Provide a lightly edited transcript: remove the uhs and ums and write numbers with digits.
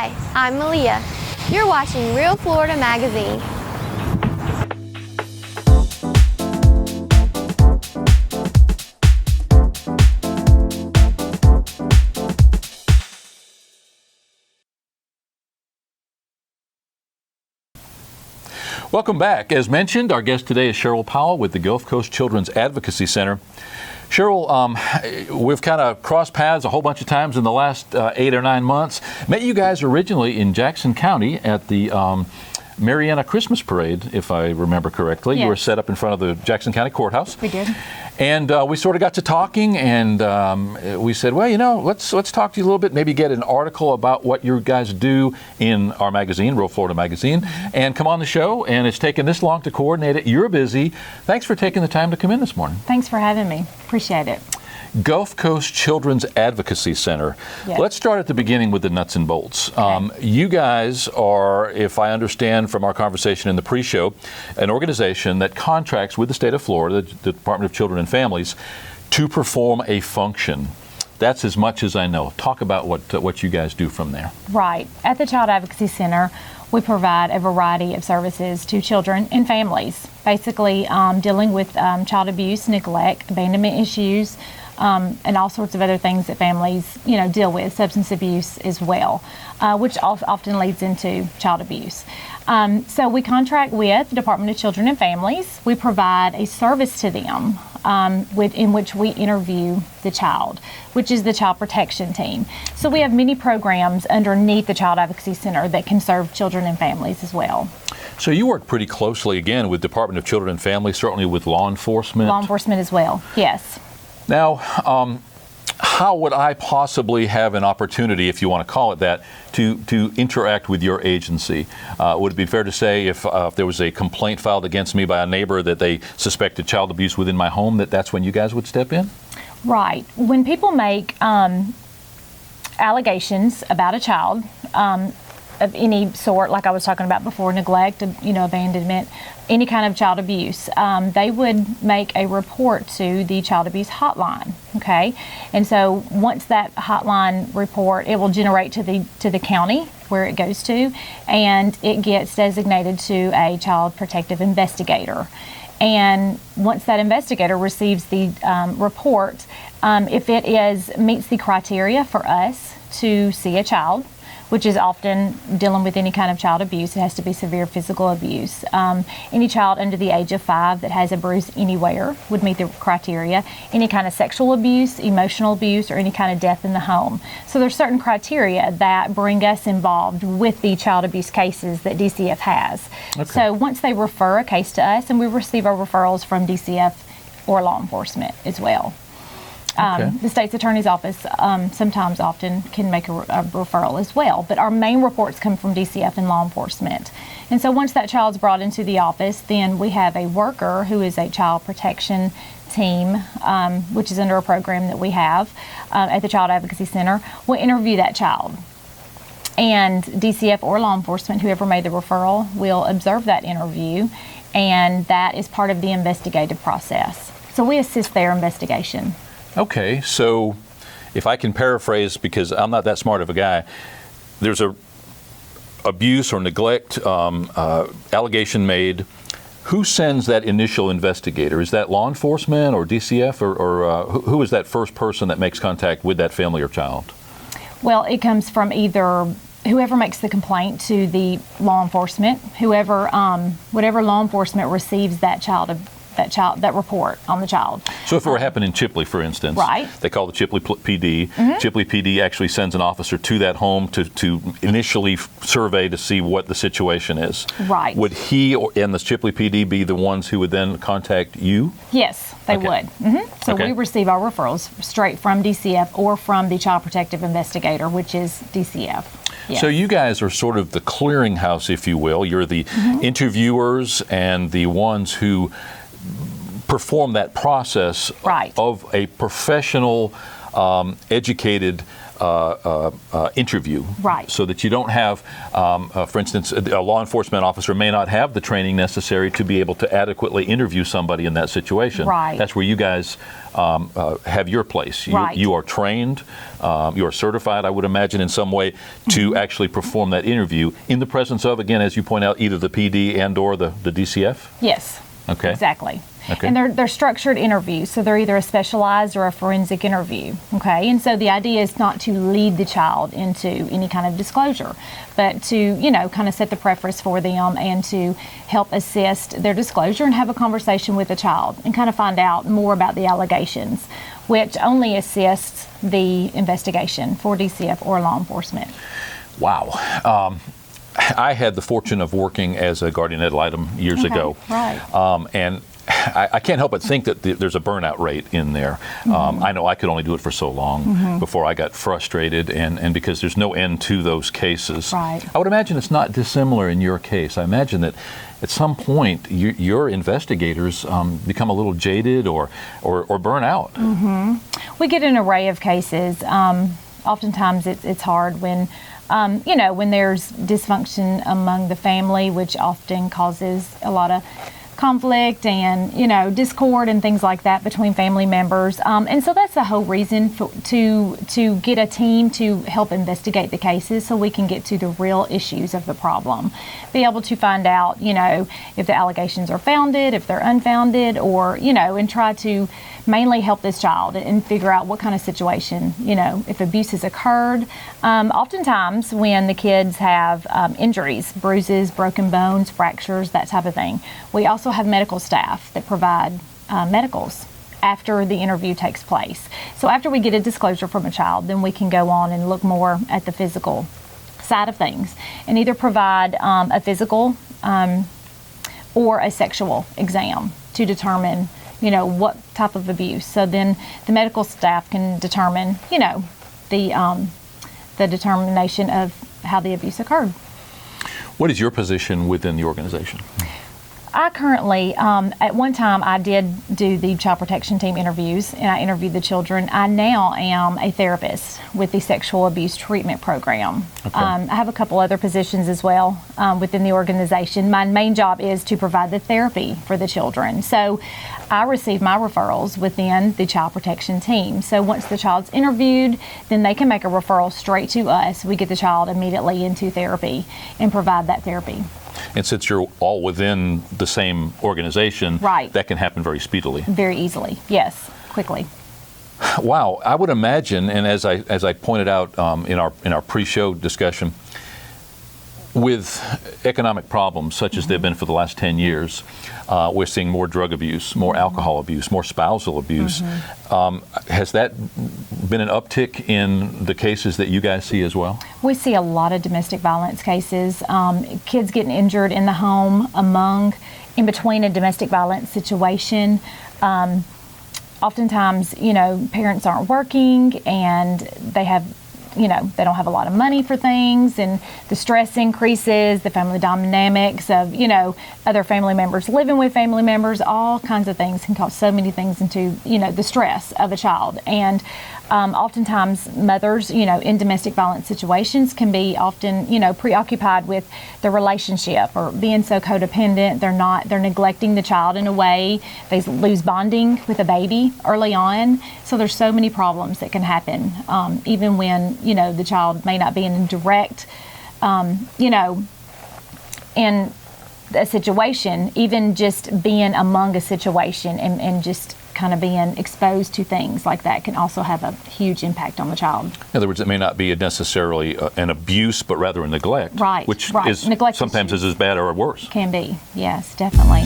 Hi, I'm Malia. You're watching Real Florida Magazine. Welcome back. As mentioned, our guest today is Cheryl Powell with the Gulf Coast Children's Advocacy Center. Cheryl, we've kind of crossed paths a whole bunch of times in the last 8 or 9 months. Met you guys originally in Jackson County at the Mariana Christmas Parade, if I remember correctly. Yes. You were set up in front of the Jackson County Courthouse. We did. And we sort of got to talking, and we said, well, you know, let's talk to you a little bit, maybe get an article about what you guys do in our magazine, Real Florida Magazine, and come on the show. And it's taken this long to coordinate it. You're busy. Thanks for taking the time to come in this morning. Thanks for having me. Appreciate it. Gulf Coast Children's Advocacy Center. Yes. Let's start at the beginning with the nuts and bolts. Okay. You guys are, if I understand from our conversation in the pre-show, an organization that contracts with the state of Florida, the Department of Children and Families, to perform a function. That's as much as I know. Talk about what you guys do from there. Right. At the Child Advocacy Center, we provide a variety of services to children and families, basically dealing with child abuse, neglect, abandonment issues, and all sorts of other things that families, deal with, substance abuse as well, which often leads into child abuse. So we contract with the Department of Children and Families. We provide a service to them in which we interview the child, which is the child protection team. So we have many programs underneath the Child Advocacy Center that can serve children and families as well. So you work pretty closely, again, with Department of Children and Families, certainly with law enforcement. Law enforcement as well, yes. Now, how would I possibly have an opportunity, if you want to call it that, to interact with your agency? Would it be fair to say if there was a complaint filed against me by a neighbor that they suspected child abuse within my home, that's when you guys would step in? Right. When people make allegations about a child of any sort, like I was talking about before, neglect, abandonment, any kind of child abuse, they would make a report to the child abuse hotline. Okay, and so once that hotline report, it will generate to the county where it goes to, and it gets designated to a child protective investigator. And once that investigator receives the report, if it meets the criteria for us to see a child, which is often dealing with any kind of child abuse. It has to be severe physical abuse. Any child under the age of 5 that has a bruise anywhere would meet the criteria. Any kind of sexual abuse, emotional abuse, or any kind of death in the home. So there's certain criteria that bring us involved with the child abuse cases that DCF has. Okay. So once they refer a case to us, and we receive our referrals from DCF or law enforcement as well. Okay. The state's attorney's office often can make a referral as well, but our main reports come from DCF and law enforcement. And so once that child's brought into the office, then we have a worker who is a child protection team, which is under a program that we have at the Child Advocacy Center. We'll interview that child. And DCF or law enforcement, whoever made the referral, will observe that interview, and that is part of the investigative process. So we assist their investigation. Okay, so if I can paraphrase, because I'm not that smart of a guy, there's a abuse or neglect allegation made. Who sends that initial investigator? Is that law enforcement or DCF, or who is that first person that makes contact with that family or child? Well, it comes from either whoever makes the complaint to the law enforcement, whatever law enforcement receives that report on the child. So if it were happening in Chipley, for instance, right. They call the Chipley PD. Mm-hmm. Chipley PD actually sends an officer to that home to initially survey to see what the situation is. Right. Would he and the Chipley PD be the ones who would then contact you? Yes, they would. Mm-hmm. So we receive our referrals straight from DCF or from the Child Protective Investigator, which is DCF. Yes. So you guys are sort of the clearinghouse, if you will. You're the interviewers and the ones who perform that process right. of a professional, educated interview. Right. So that you don't have, for instance, a law enforcement officer may not have the training necessary to be able to adequately interview somebody in that situation. Right. That's where you guys have your place. Right. You are trained, you are certified, I would imagine, in some way to actually perform that interview in the presence of, again, as you point out, either the PD and or the DCF? Yes. Okay. Exactly. Okay. And they're structured interviews, so they're either a specialized or a forensic interview. Okay, and so the idea is not to lead the child into any kind of disclosure, but to kind of set the preface for them and to help assist their disclosure and have a conversation with the child and kind of find out more about the allegations, which only assists the investigation for DCF or law enforcement. Wow. I had the fortune of working as a guardian ad litem years ago. Right. And I can't help but think that there's a burnout rate in there. I know I could only do it for so long before I got frustrated, and because there's no end to those cases. Right. I would imagine it's not dissimilar in your case. I imagine that at some point your investigators become a little jaded or burn out. We get an array of cases. Oftentimes it's hard when when there's dysfunction among the family, which often causes a lot of conflict and discord and things like that between family members, and so that's the whole reason to get a team to help investigate the cases so we can get to the real issues of the problem, be able to find out if the allegations are founded, if they're unfounded, or and try to mainly help this child and figure out what kind of situation, if abuse has occurred. Oftentimes when the kids have injuries, bruises, broken bones, fractures, that type of thing, we also have medical staff that provide medicals after the interview takes place. So after we get a disclosure from a child, then we can go on and look more at the physical side of things and either provide a physical or a sexual exam to determine what type of abuse. So then the medical staff can determine, the determination of how the abuse occurred. What is your position within the organization? I currently, at one time, I did do the child protection team interviews, and I interviewed the children. I now am a therapist with the sexual abuse treatment program. Okay. I have a couple other positions as well within the organization. My main job is to provide the therapy for the children. So I receive my referrals within the child protection team. So once the child's interviewed, then they can make a referral straight to us. We get the child immediately into therapy and provide that therapy. And since you're all within the same organization, right, that can happen very speedily. Very easily, yes, quickly. Wow, I would imagine, and as I pointed out in our pre-show discussion, with economic problems such as they've been for the last 10 years, we're seeing more drug abuse, more alcohol abuse, more spousal abuse. Has that been an uptick in the cases that you guys see as well? We see a lot of domestic violence cases, kids getting injured in the home in between a domestic violence situation. Oftentimes, parents aren't working and they don't have a lot of money for things, and the stress increases, the family dynamics of, other family members living with family members, all kinds of things can cause so many things into, the stress of a child. And oftentimes mothers, in domestic violence situations can be often, preoccupied with the relationship or being so codependent. They're neglecting the child in a way. They lose bonding with a baby early on. So there's so many problems that can happen, even when, the child may not be in direct, in a situation, even just being among a situation and just kind of being exposed to things like that can also have a huge impact on the child. In other words, it may not be necessarily an abuse, but rather a neglect. Right. Which right. is neglect sometimes is as bad or worse. Can be, yes, definitely.